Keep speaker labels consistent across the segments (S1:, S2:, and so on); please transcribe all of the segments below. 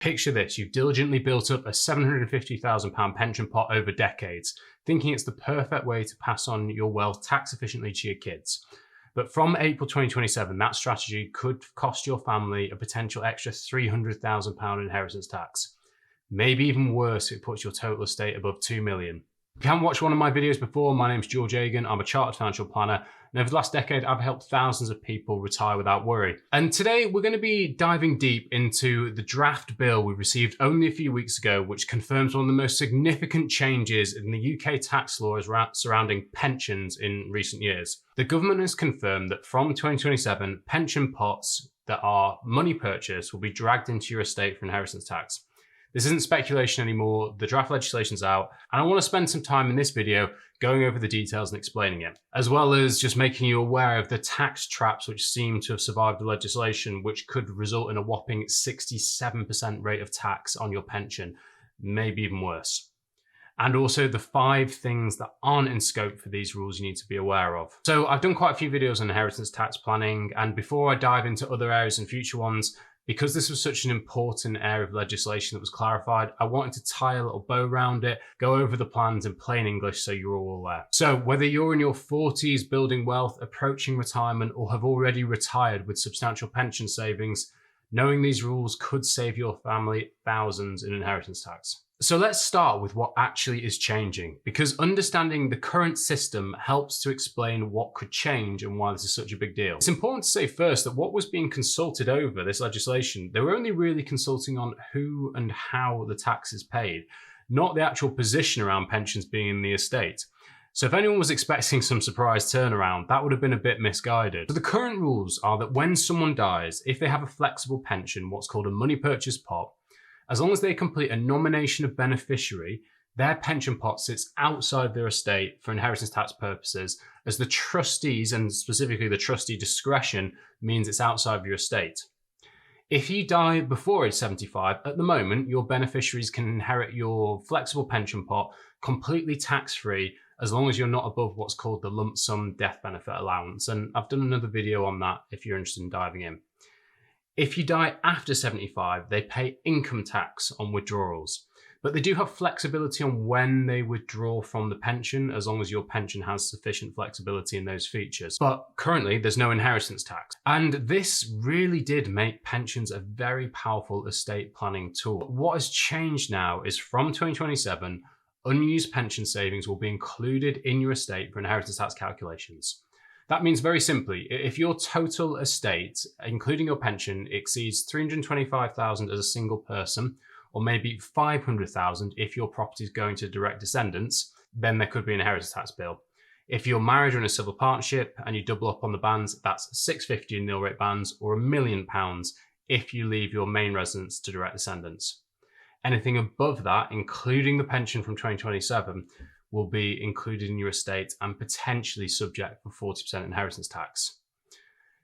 S1: Picture this, you've diligently built up a £750,000 pension pot over decades, thinking it's the perfect way to pass on your wealth tax efficiently to your kids. But from April 2027, that strategy could cost your family a potential extra £300,000 inheritance tax. Maybe even worse if it puts your total estate above $2 million. If you haven't watched one of my videos before, my name's George Agan. I'm a chartered financial planner, and over the last decade, I've helped thousands of people retire without worry. And today, we're going to be diving deep into the draft bill we received only a few weeks ago, which confirms one of the most significant changes in the UK tax laws surrounding pensions in recent years. The government has confirmed that from 2027, pension pots that are money purchased will be dragged into your estate for inheritance tax. This isn't speculation anymore, the draft legislation's out, and I want to spend some time in this video going over the details and explaining it, as well as just making you aware of the tax traps which seem to have survived the legislation, which could result in a whopping 67% rate of tax on your pension, maybe even worse. And also the 5 things that aren't in scope for these rules you need to be aware of. So I've done quite a few videos on inheritance tax planning, and before I dive into other areas and future ones, because this was such an important area of legislation that was clarified, I wanted to tie a little bow around it, go over the plans in plain English so you're all aware. So whether you're in your 40s building wealth, approaching retirement, or have already retired with substantial pension savings, knowing these rules could save your family thousands in inheritance tax. So let's start with what actually is changing, because understanding the current system helps to explain what could change and why this is such a big deal. It's important to say first that what was being consulted over this legislation, they were only really consulting on who and how the tax is paid, not the actual position around pensions being in the estate. So if anyone was expecting some surprise turnaround, that would have been a bit misguided. So the current rules are that when someone dies, if they have a flexible pension, what's called a money purchase pot, as long as they complete a nomination of beneficiary, their pension pot sits outside their estate for inheritance tax purposes, as the trustees, and specifically the trustee discretion, means it's outside of your estate. If you die before age 75, at the moment, your beneficiaries can inherit your flexible pension pot completely tax-free, as long as you're not above what's called the lump sum death benefit allowance. And I've done another video on that if you're interested in diving in. If you die after 75, they pay income tax on withdrawals, but they do have flexibility on when they withdraw from the pension, as long as your pension has sufficient flexibility in those features. But currently, there's no inheritance tax. And this really did make pensions a very powerful estate planning tool. What has changed now is from 2027, unused pension savings will be included in your estate for inheritance tax calculations. That means very simply, if your total estate, including your pension, exceeds $325,000 as a single person, or maybe $500,000 if your property is going to direct descendants, then there could be an inheritance tax bill. If you're married or in a civil partnership and you double up on the bands, that's $650 in nil rate bands, or £1 million if you leave your main residence to direct descendants. Anything above that, including the pension from 2027, will be included in your estate and potentially subject for 40% inheritance tax.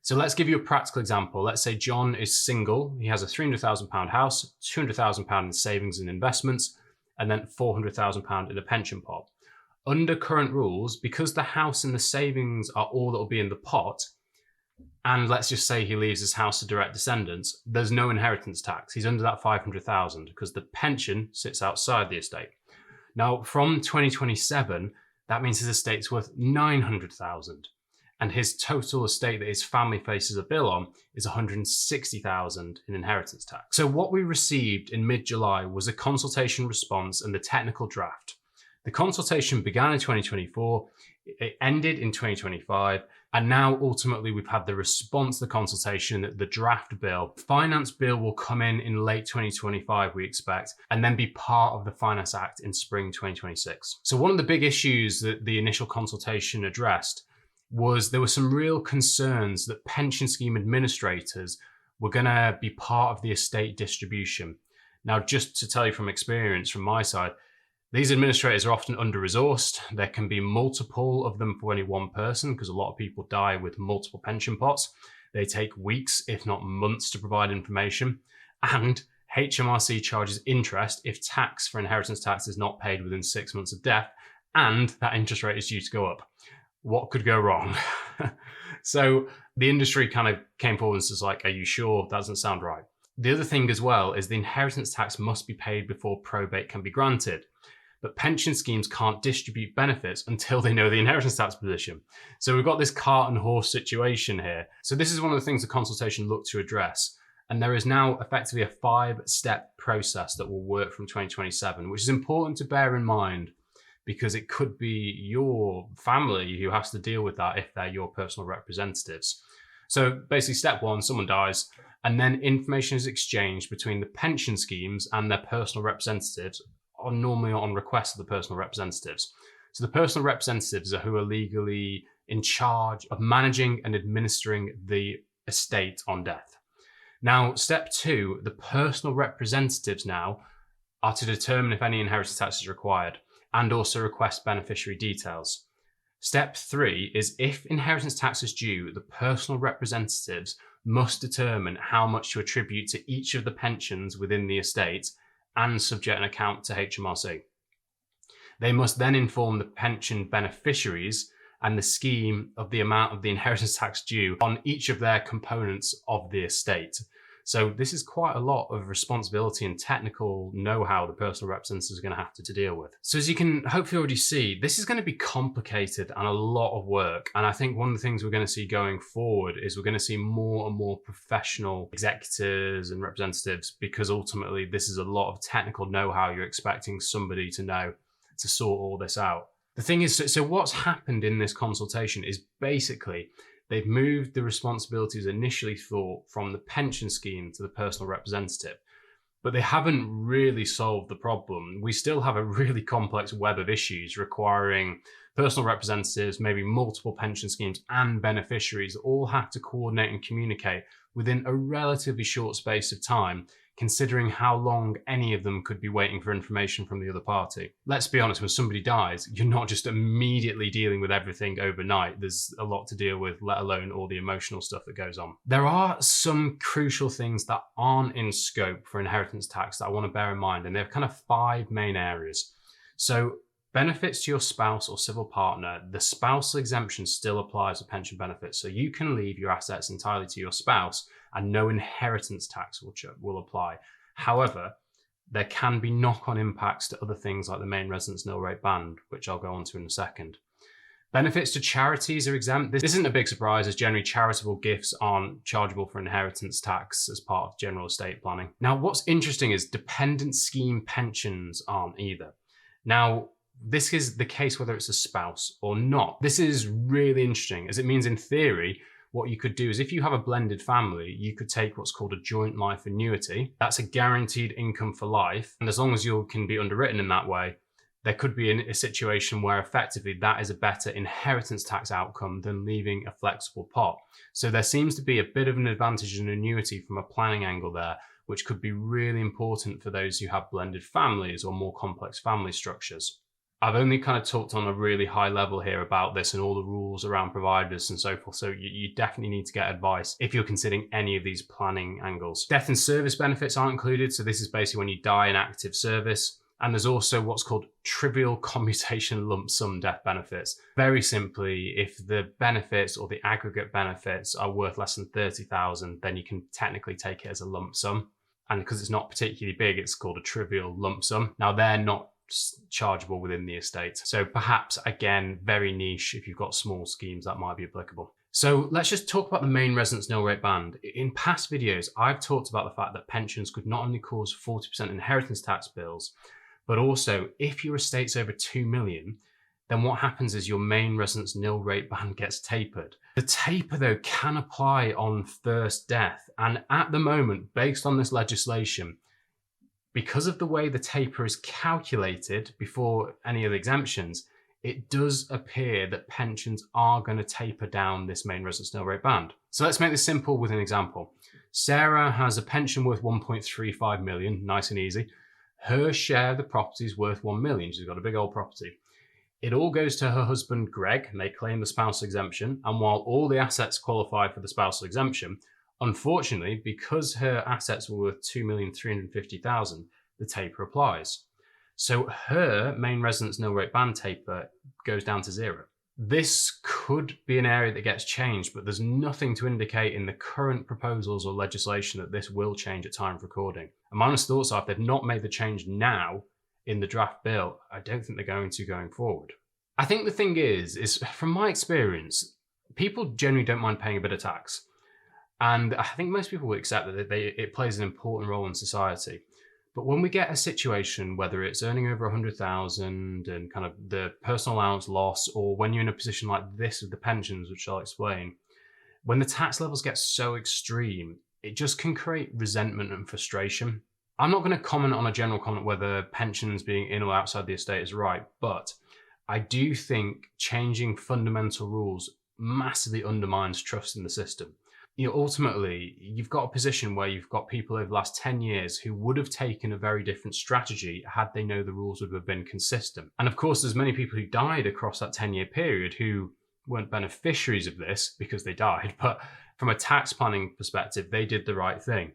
S1: So let's give you a practical example. Let's say John is single, he has a £300,000 house, £200,000 in savings and investments, and then £400,000 in a pension pot. Under current rules, because the house and the savings are all that will be in the pot, and let's just say he leaves his house to direct descendants, there's no inheritance tax. He's under that $500,000 because the pension sits outside the estate. Now, from 2027, that means his estate's worth $900,000, and his total estate that his family faces a bill on is $160,000 in inheritance tax. So what we received in mid-July was a consultation response and the technical draft. The consultation began in 2024, it ended in 2025, and now ultimately we've had the response to the consultation, the draft bill. Finance bill will come in late 2025, we expect, and then be part of the Finance Act in spring 2026. So one of the big issues that the initial consultation addressed was there were some real concerns that pension scheme administrators were going to be part of the estate distribution. Now, just to tell you from experience from my side, these administrators are often under-resourced. There can be multiple of them for any one person because a lot of people die with multiple pension pots. They take weeks, if not months, to provide information. And HMRC charges interest if tax for inheritance tax is not paid within 6 months of death, and that interest rate is due to go up. What could go wrong? So the industry kind of came forward and was like, are you sure? That doesn't sound right. The other thing as well is the inheritance tax must be paid before probate can be granted. But pension schemes can't distribute benefits until they know the inheritance tax position. So we've got this cart and horse situation here. So this is one of the things the consultation looked to address. And there is now effectively a 5-step process that will work from 2027, which is important to bear in mind because it could be your family who has to deal with that if they're your personal representatives. So basically step one, someone dies, and then information is exchanged between the pension schemes and their personal representatives, or normally on request of the personal representatives. So the personal representatives are who are legally in charge of managing and administering the estate on death. Now, step two, the personal representatives now are to determine if any inheritance tax is required and also request beneficiary details. Step three is if inheritance tax is due, the personal representatives must determine how much to attribute to each of the pensions within the estate and subject an account to HMRC. They must then inform the pension beneficiaries and the scheme of the amount of the inheritance tax due on each of their components of the estate. So this is quite a lot of responsibility and technical know-how the personal representatives are going to have to deal with. So as you can hopefully already see, this is going to be complicated and a lot of work. And I think one of the things we're going to see going forward is we're going to see more and more professional executors and representatives, because ultimately this is a lot of technical know-how you're expecting somebody to know to sort all this out. The thing is, so what's happened in this consultation is basically they've moved the responsibilities initially thought from the pension scheme to the personal representative, but they haven't really solved the problem. We still have a really complex web of issues requiring personal representatives, maybe multiple pension schemes and beneficiaries that all have to coordinate and communicate within a relatively short space of time, considering how long any of them could be waiting for information from the other party. Let's be honest, when somebody dies, you're not just immediately dealing with everything overnight. There's a lot to deal with, let alone all the emotional stuff that goes on. There are some crucial things that aren't in scope for inheritance tax that I want to bear in mind, and they have kind of 5 main areas. So benefits to your spouse or civil partner, the spousal exemption still applies to pension benefits. So you can leave your assets entirely to your spouse and no inheritance tax will apply. However, there can be knock-on impacts to other things like the main residence nil rate band, which I'll go on to in a second. Benefits to charities are exempt. This isn't a big surprise, as generally charitable gifts aren't chargeable for inheritance tax as part of general estate planning. Now, what's interesting is dependent scheme pensions aren't either. Now, this is the case whether it's a spouse or not. This is really interesting, as it means in theory, what you could do is if you have a blended family, you could take what's called a joint life annuity. That's a guaranteed income for life. And as long as you can be underwritten in that way, there could be a situation where effectively that is a better inheritance tax outcome than leaving a flexible pot. So there seems to be a bit of an advantage in annuity from a planning angle there, which could be really important for those who have blended families or more complex family structures. I've only kind of talked on a really high level here about this and all the rules around providers and so forth. So you definitely need to get advice if you're considering any of these planning angles. Death and service benefits aren't included. So this is basically when you die in active service. And there's also what's called trivial commutation lump sum death benefits. Very simply, if the benefits or the aggregate benefits are worth less than 30,000, then you can technically take it as a lump sum. And because it's not particularly big, it's called a trivial lump sum. Now they're not chargeable within the estate. So perhaps, again, very niche. If you've got small schemes, that might be applicable. So let's just talk about the main residence nil rate band. In past videos, I've talked about the fact that pensions could not only cause 40% inheritance tax bills, but also if your estate's over 2 million, then what happens is your main residence nil rate band gets tapered. The taper, though, can apply on first death. And at the moment, based on this legislation, because of the way the taper is calculated before any of the exemptions, it does appear that pensions are going to taper down this main residence nil rate band. So let's make this simple with an example. Sarah has a pension worth 1.35 million, nice and easy. Her share of the property is worth 1 million. She's got a big old property. It all goes to her husband, Greg, and they claim the spousal exemption. And while all the assets qualify for the spousal exemption, unfortunately, because her assets were worth 2,350,000, the taper applies. So her main residence nil rate band taper goes down to 0. This could be an area that gets changed, but there's nothing to indicate in the current proposals or legislation that this will change at time of recording. And my honest thoughts are, if they've not made the change now in the draft bill, I don't think they're going to going forward. I think the thing is from my experience, people generally don't mind paying a bit of tax. And I think most people will accept that it plays an important role in society. But when we get a situation, whether it's earning over 100,000 and kind of the personal allowance loss, or when you're in a position like this with the pensions, which I'll explain, when the tax levels get so extreme, it just can create resentment and frustration. I'm not going to comment on a general comment whether pensions being in or outside the estate is right, but I do think changing fundamental rules massively undermines trust in the system. Ultimately, you've got a position where you've got people over the last 10 years who would have taken a very different strategy had they known the rules would have been consistent. And of course, there's many people who died across that 10-year period who weren't beneficiaries of this because they died, but from a tax planning perspective, they did the right thing.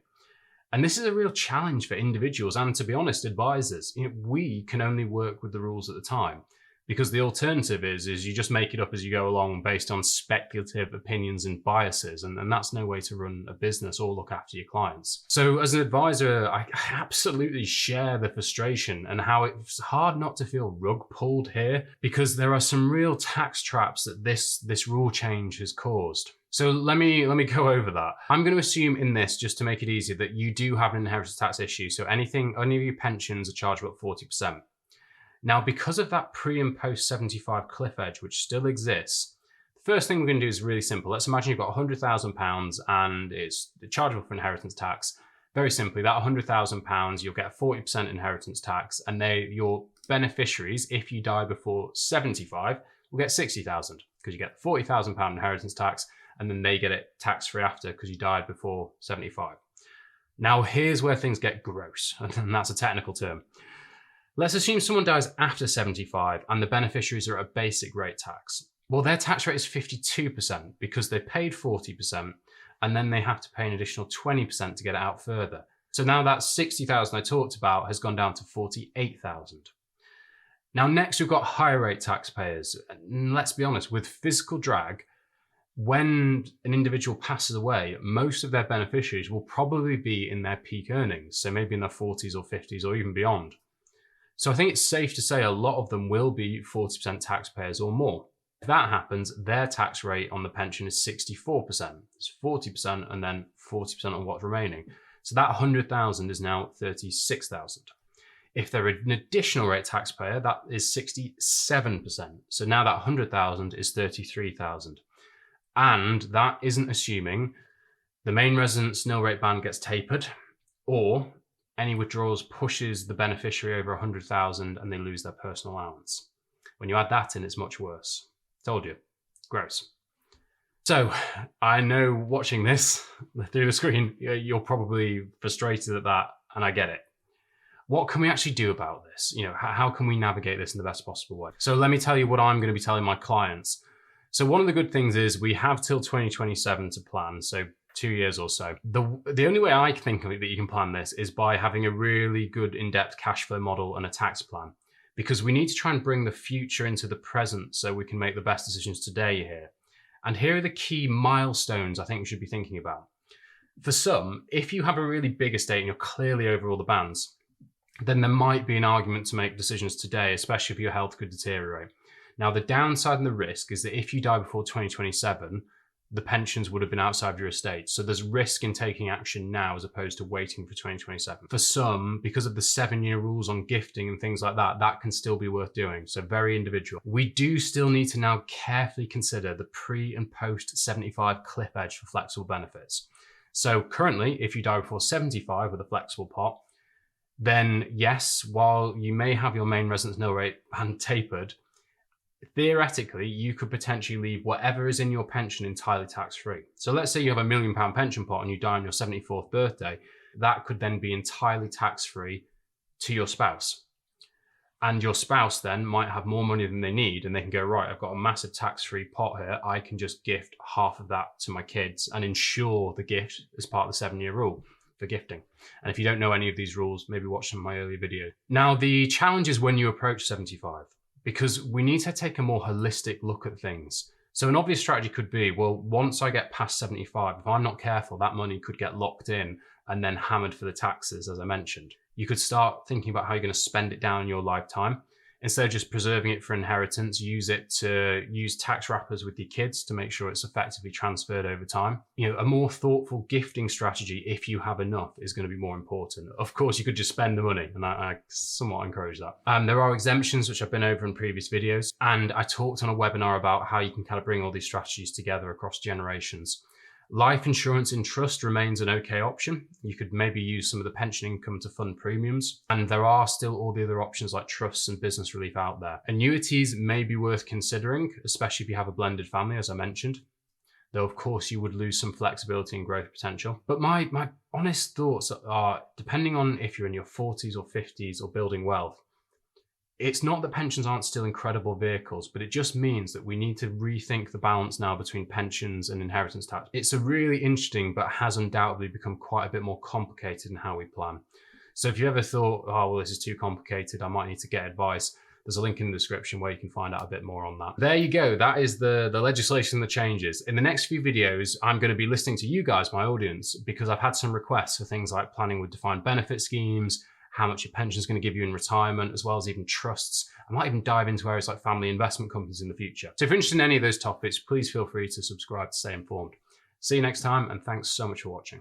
S1: And this is a real challenge for individuals and, to be honest, advisors. We can only work with the rules at the time. Because the alternative is you just make it up as you go along based on speculative opinions and biases, and that's no way to run a business or look after your clients. So as an advisor, I absolutely share the frustration and how it's hard not to feel rug pulled here, because there are some real tax traps that this rule change has caused. So let me go over that. I'm going to assume in this, just to make it easier, that you do have an inheritance tax issue. So any of your pensions are chargeable at 40%. Now, because of that pre and post 75 cliff edge, which still exists, the first thing we're going to do is really simple. Let's imagine you've got £100,000 and it's chargeable for inheritance tax. Very simply, that £100,000, you'll get a 40% inheritance tax, and your beneficiaries, if you die before 75, will get 60,000 because you get £40,000 inheritance tax, and then they get it tax-free after because you died before 75. Now, here's where things get gross, and that's a technical term. Let's assume someone dies after 75 and the beneficiaries are at a basic rate tax. Well, their tax rate is 52% because they paid 40% and then they have to pay an additional 20% to get it out further. So now that 60,000 I talked about has gone down to 48,000. Now, next we've got higher rate taxpayers. And let's be honest, with physical drag, when an individual passes away, most of their beneficiaries will probably be in their peak earnings. So maybe in their 40s or 50s or even beyond. So I think it's safe to say a lot of them will be 40% taxpayers or more. If that happens, their tax rate on the pension is 64%. It's 40% and then 40% on what's remaining. So that 100,000 is now 36,000. If they're an additional rate taxpayer, that is 67%. So now that 100,000 is 33,000. And that isn't assuming the main residence nil rate band gets tapered, or any withdrawals pushes the beneficiary over 100,000 and they lose their personal allowance. When you add that in, it's much worse. Told you. Gross. So I know watching this through the screen, you're probably frustrated at that, and I get it. What can we actually do about this? How can we navigate this in the best possible way? So let me tell you what I'm going to be telling my clients. So one of the good things is we have till 2027 to plan. So 2 years or so. The only way I think of it that you can plan this is by having a really good in-depth cash flow model and a tax plan, because we need to try and bring the future into the present so we can make the best decisions today here. And here are the key milestones I think we should be thinking about. For some, if you have a really big estate and you're clearly over all the bands, then there might be an argument to make decisions today, especially if your health could deteriorate. Now, the downside and the risk is that if you die before 2027, the pensions would have been outside of your estate. So there's risk in taking action now as opposed to waiting for 2027. For some, because of the 7-year rules on gifting and things like that, that can still be worth doing. So very individual. We do still need to now carefully consider the pre and post 75 cliff edge for flexible benefits. So currently, if you die before 75 with a flexible pot, then yes, while you may have your main residence nil rate band tapered, theoretically, you could potentially leave whatever is in your pension entirely tax-free. So let's say you have a £1 million pension pot and you die on your 74th birthday, that could then be entirely tax-free to your spouse. And your spouse then might have more money than they need, and they can go, right, I've got a massive tax-free pot here. I can just gift half of that to my kids and ensure the gift as part of the 7-year rule for gifting. And if you don't know any of these rules, maybe watch some of my earlier video. Now, the challenge is when you approach 75. because we need to take a more holistic look at things. So an obvious strategy could be, well, once I get past 75, if I'm not careful, that money could get locked in and then hammered for the taxes, as I mentioned. You could start thinking about how you're going to spend it down in your lifetime. Instead of just preserving it for inheritance, use tax wrappers with your kids to make sure it's effectively transferred over time. A more thoughtful gifting strategy, if you have enough, is going to be more important. Of course, you could just spend the money, and I somewhat encourage that. There are exemptions, which I've been over in previous videos, and I talked on a webinar about how you can kind of bring all these strategies together across generations. Life insurance in trust remains an okay option. You could maybe use some of the pension income to fund premiums. And there are still all the other options like trusts and business relief out there. Annuities may be worth considering, especially if you have a blended family, as I mentioned. Though, of course, you would lose some flexibility and growth potential. But my honest thoughts are, depending on if you're in your 40s or 50s or building wealth, it's not that pensions aren't still incredible vehicles, but it just means that we need to rethink the balance now between pensions and inheritance tax. It's a really interesting, but has undoubtedly become quite a bit more complicated in how we plan. So if you ever thought, oh, well, this is too complicated, I might need to get advice, there's a link in the description where you can find out a bit more on that. There you go. That is the legislation that changes. In the next few videos, I'm going to be listening to you guys, my audience, because I've had some requests for things like planning with defined benefit schemes, how much your pension is going to give you in retirement, as well as even trusts. I might even dive into areas like family investment companies in the future. So if you're interested in any of those topics, please feel free to subscribe to stay informed. See you next time, and thanks so much for watching.